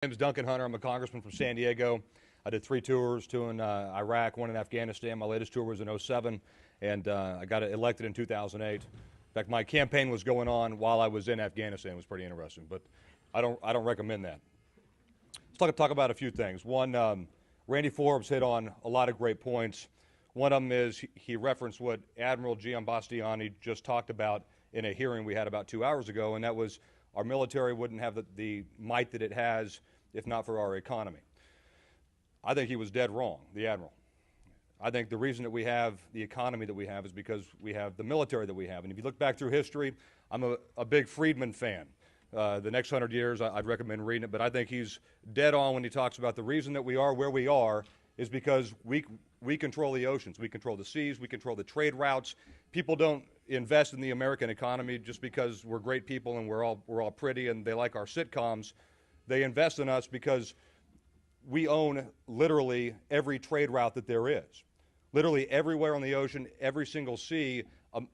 My name is Duncan. I'm a congressman from San Diego. I did 3 tours, 2 in Iraq, 1 in Afghanistan. My latest tour was in '07, and I got elected in 2008. In fact, my campaign was going on while I was in Afghanistan. It was pretty interesting, but I don't recommend that. Let's talk about a few things. One, Randy Forbes hit on a lot of great points. One of them is he referenced what Admiral Giambastiani just talked about in a hearing we had about 2 hours ago, and that was our military wouldn't have the might that it has if not for our economy. I think he was dead wrong, the Admiral. I think the reason that we have the economy that we have is because we have the military that we have. And if you look back through history, I'm a big Friedman fan. The next 100 years, I'd recommend reading it, but I think he's dead on when he talks about the reason that we are where we are is because we control the oceans, we control the seas, we control the trade routes. People don't invest in the American economy just because we're great people and we're all pretty and they like our sitcoms. They invest in us because we own literally every trade route that there is. Literally everywhere on the ocean, every single sea,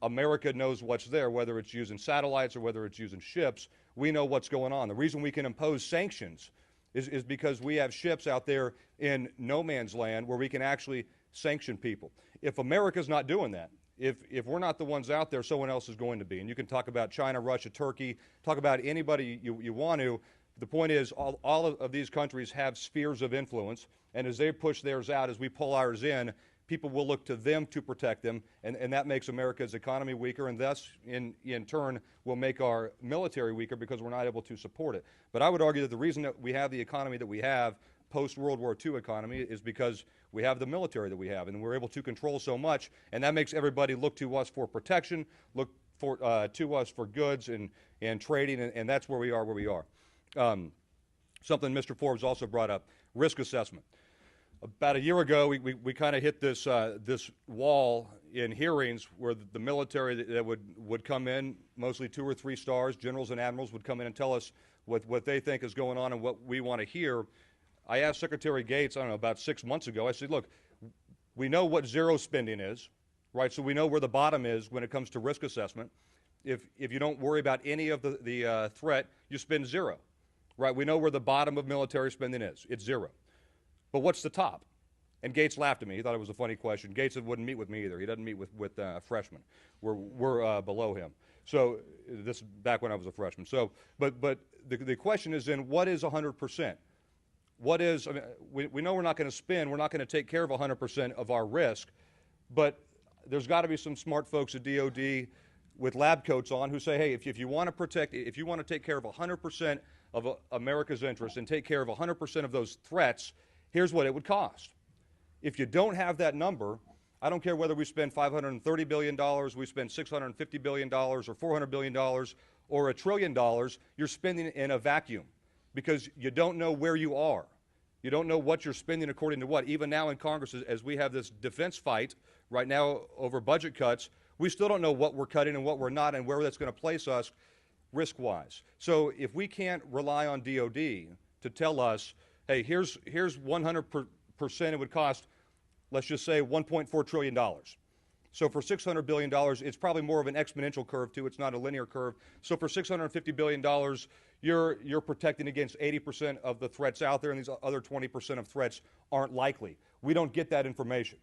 America knows what's there, whether it's using satellites or whether it's using ships. We know what's going on. The reason we can impose sanctions is because we have ships out there in no man's land where we can actually sanction people. If America's not doing that, if we're not the ones out there, someone else is going to be. And you can talk about China, Russia, Turkey, talk about anybody you want to. The point is all of these countries have spheres of influence, and as they push theirs out, as we pull ours in, people will look to them to protect them, and that makes America's economy weaker, and thus, in turn, will make our military weaker because we're not able to support it. But I would argue that the reason that we have the economy that we have, post-World War II economy, is because we have the military that we have, and we're able to control so much, and that makes everybody look to us for protection, look to us for goods and trading, and that's where we are where we are. Something Mr. Forbes also brought up, risk assessment. About a year ago, we kind of hit this wall in hearings where the military that would come in, mostly 2 or 3 stars, generals and admirals would come in and tell us what they think is going on and what we want to hear. I asked Secretary Gates, I don't know, about 6 months ago, I said, look, we know what zero spending is, right? So we know where the bottom is when it comes to risk assessment. If you don't worry about any of the threat, you spend zero. Right, we know where the bottom of military spending is. It's zero. But what's the top? And Gates laughed at me. He thought it was a funny question. Gates wouldn't meet with me either. He doesn't meet with freshmen. We're below him. So this is back when I was a freshman. So, but the question is then, what is 100%? What is? I mean, we know we're not going to spend. We're not going to take care of 100% of our risk. But there's got to be some smart folks at DOD with lab coats on who say, hey, if you want to protect, if you want to take care of 100% of America's interests and take care of 100% of those threats, here's what it would cost. If you don't have that number, I don't care whether we spend $530 billion, we spend $650 billion, or $400 billion, or $1 trillion, you're spending in a vacuum because you don't know where you are. You don't know what you're spending according to what. Even now in Congress, as we have this defense fight right now over budget cuts, we still don't know what we're cutting and what we're not and where that's going to place us risk-wise. So if we can't rely on DOD to tell us, hey, here's 100% it would cost, let's just say $1.4 trillion. So for $600 billion, it's probably more of an exponential curve too. It's not a linear curve. So for $650 billion, you're protecting against 80% of the threats out there, and these other 20% of threats aren't likely. We don't get that information.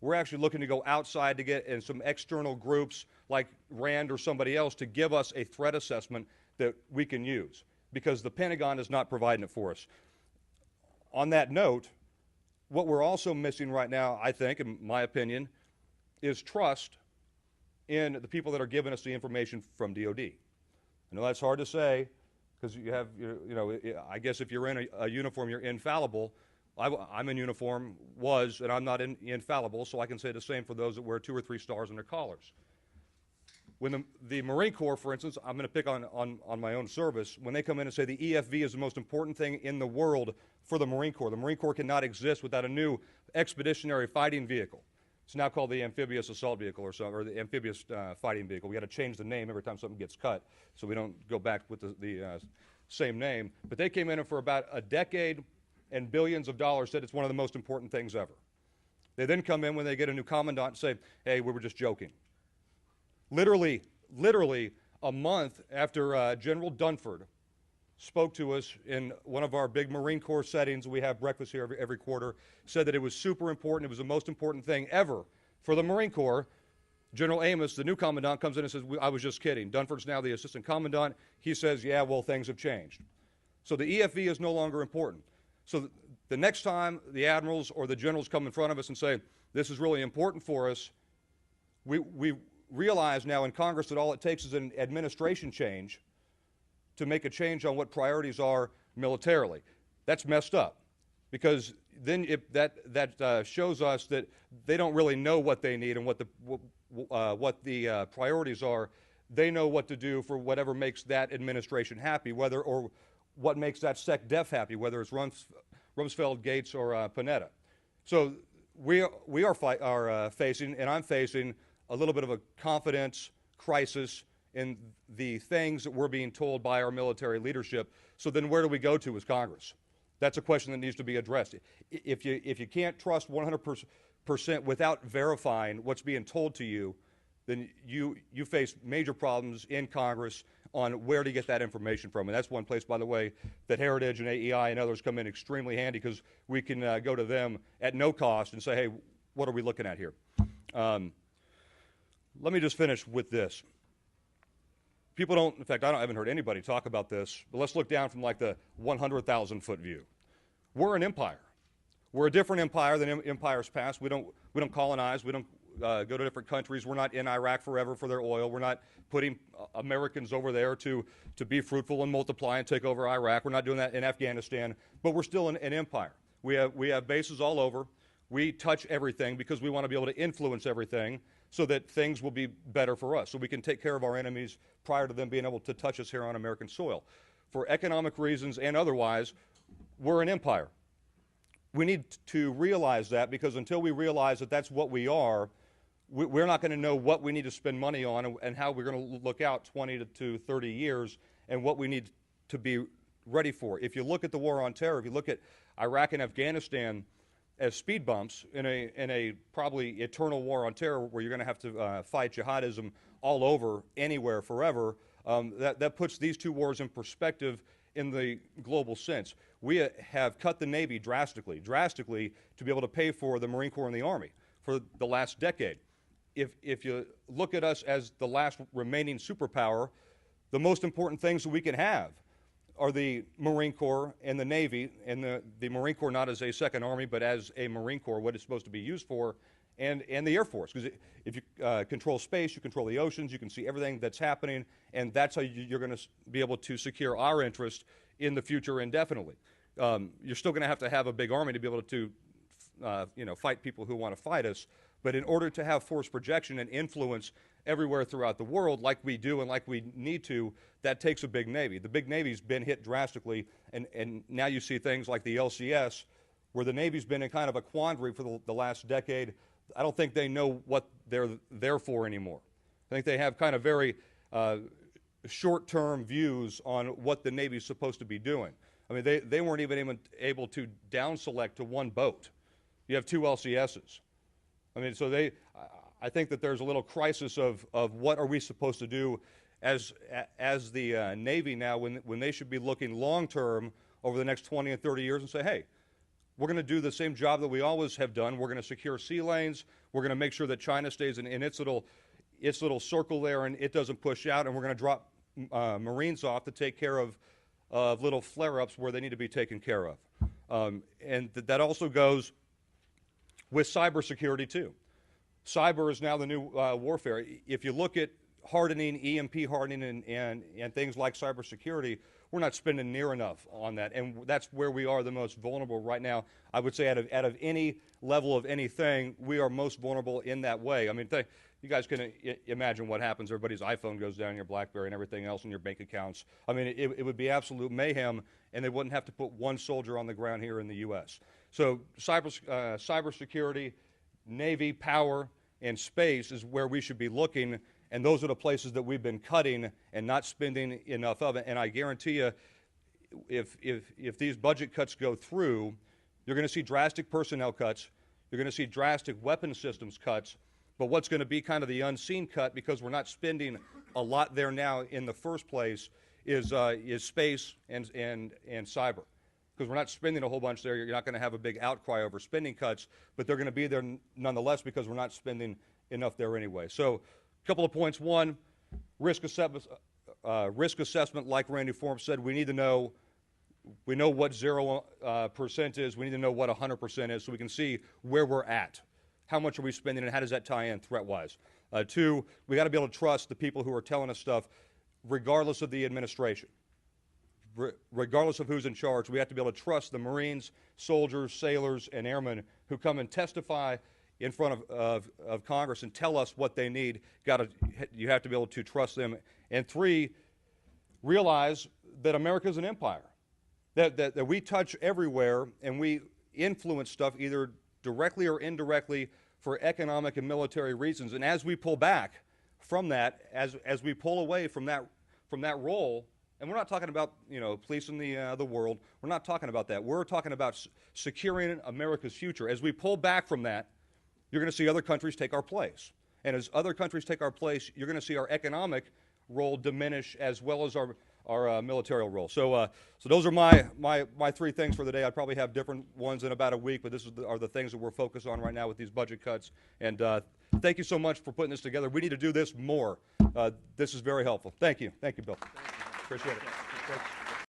We're actually looking to go outside to get in some external groups like RAND or somebody else to give us a threat assessment that we can use because the Pentagon is not providing it for us. On that note, what we're also missing right now, I think, in my opinion, is trust in the people that are giving us the information from DOD. I know that's hard to say because you have, I guess if you're in a uniform, you're infallible. I'm in uniform, and I'm not infallible, so I can say the same for those that wear 2 or 3 stars on their collars. When the Marine Corps, for instance, I'm going to pick on my own service, when they come in and say the EFV is the most important thing in the world for the Marine Corps cannot exist without a new expeditionary fighting vehicle. It's now called the amphibious assault vehicle or the amphibious fighting vehicle. We got to change the name every time something gets cut so we don't go back with the same name. But they came in and for about a decade and billions of dollars said it's one of the most important things ever. They then come in when they get a new commandant and say, hey, we were just joking. Literally a month after General Dunford spoke to us in one of our big Marine Corps settings. We have breakfast here every quarter. Said that it was super important. It was the most important thing ever for the Marine Corps. General Amos, the new commandant, comes in and says, I was just kidding. Dunford's now the assistant commandant. He says, yeah, well, things have changed. So the EFV is no longer important. So the next time the admirals or the generals come in front of us and say, this is really important for us, we realize now in Congress that all it takes is an administration change to make a change on what priorities are militarily. That's messed up, because then that shows us that they don't really know what they need and what the priorities are. They know what to do for whatever makes that administration happy, or what makes that SecDef happy, whether it's Rumsfeld, Gates, or Panetta. So we are facing, and I'm facing, a little bit of a confidence crisis in the things that we're being told by our military leadership. So then where do we go to as Congress? That's a question that needs to be addressed. If you can't trust 100% without verifying what's being told to you, then you face major problems in Congress on where to get that information from. And that's one place, by the way, that Heritage and AEI and others come in extremely handy, because we can go to them at no cost and say, hey, what are we looking at here? Let me just finish with this. People don't, in fact, I haven't heard anybody talk about this, but let's look down from like the 100,000-foot view. We're an empire. We're a different empire than empires past. We don't colonize. We don't go to different countries. We're not in Iraq forever for their oil. We're not putting Americans over there to be fruitful and multiply and take over Iraq. We're not doing that in Afghanistan, but we're still an empire. We have bases all over. We touch everything because we want to be able to influence everything so that things will be better for us, so we can take care of our enemies prior to them being able to touch us here on American soil. For economic reasons and otherwise, we're an empire. We need to realize that, because until we realize that that's what we are, we're not going to know what we need to spend money on and how we're going to look out 20 to 30 years and what we need to be ready for. If you look at the war on terror, if you look at Iraq and Afghanistan as speed bumps in a probably eternal war on terror, where you're going to have to fight jihadism all over, anywhere, forever, that puts these two wars in perspective in the global sense. We have cut the Navy drastically to be able to pay for the Marine Corps and the Army for the last decade. If you look at us as the last remaining superpower, the most important things that we can have are the Marine Corps and the Navy, and the Marine Corps not as a second army, but as a Marine Corps, what it's supposed to be used for, and the Air Force. Because if you control space, you control the oceans, you can see everything that's happening, and that's how you're going to be able to secure our interest in the future indefinitely. You're still going to have a big army to be able to fight people who want to fight us, but in order to have force projection and influence everywhere throughout the world like we do and like we need to, that takes a big Navy. The big Navy's been hit drastically, and now you see things like the LCS, where the Navy's been in kind of a quandary for the last decade. I don't think they know what they're there for anymore. I think they have kind of very short-term views on what the Navy's supposed to be doing. I mean, they weren't even able to down select to one boat. You have two LCSs. I mean, so I think that there's a little crisis of what are we supposed to do as the Navy now, when they should be looking long-term over the next 20 and 30 years and say, hey, we're going to do the same job that we always have done. We're going to secure sea lanes. We're going to make sure that China stays in its little circle there and it doesn't push out, and we're going to drop Marines off to take care of little flare-ups where they need to be taken care of. And that also goes with cybersecurity too. Cyber is now the new warfare. If you look at hardening, EMP hardening, and things like cybersecurity, we're not spending near enough on that, and that's where we are the most vulnerable right now. I would say out of any level of anything, we are most vulnerable in that way. I mean, you guys can imagine what happens. Everybody's iPhone goes down, your BlackBerry, and everything else in your bank accounts. I mean, it would be absolute mayhem, and they wouldn't have to put one soldier on the ground here in the U.S. So cybersecurity, Navy, power, and space is where we should be looking, and those are the places that we've been cutting and not spending enough of it. And I guarantee you, if these budget cuts go through, you're going to see drastic personnel cuts, you're going to see drastic weapon systems cuts, but what's going to be kind of the unseen cut, because we're not spending a lot there now in the first place, is space and cyber. Because we're not spending a whole bunch there, you're not going to have a big outcry over spending cuts, but they're going to be there nonetheless because we're not spending enough there anyway. So a couple of points. One, risk assessment, like Randy Forbes said, we need to know. We know what 0% is. We need to know what 100% is so we can see where we're at. How much are we spending and how does that tie in threat-wise? Two, we got to be able to trust the people who are telling us stuff regardless of the administration. Regardless of who's in charge, we have to be able to trust the Marines, soldiers, sailors, and airmen who come and testify in front of Congress and tell us what they need. You have to be able to trust them. And three, realize that America is an empire, that we touch everywhere and we influence stuff either directly or indirectly for economic and military reasons. And as we pull back from that, as we pull away from that role, and we're not talking about, policing the world. We're not talking about that. We're talking about securing America's future. As we pull back from that, you're going to see other countries take our place. And as other countries take our place, you're going to see our economic role diminish as well as our military role. So those are my three things for the day. I probably have different ones in about a week, but are the things that we're focused on right now with these budget cuts. And thank you so much for putting this together. We need to do this more. This is very helpful. Thank you. Thank you, Bill. Appreciate it. Thanks.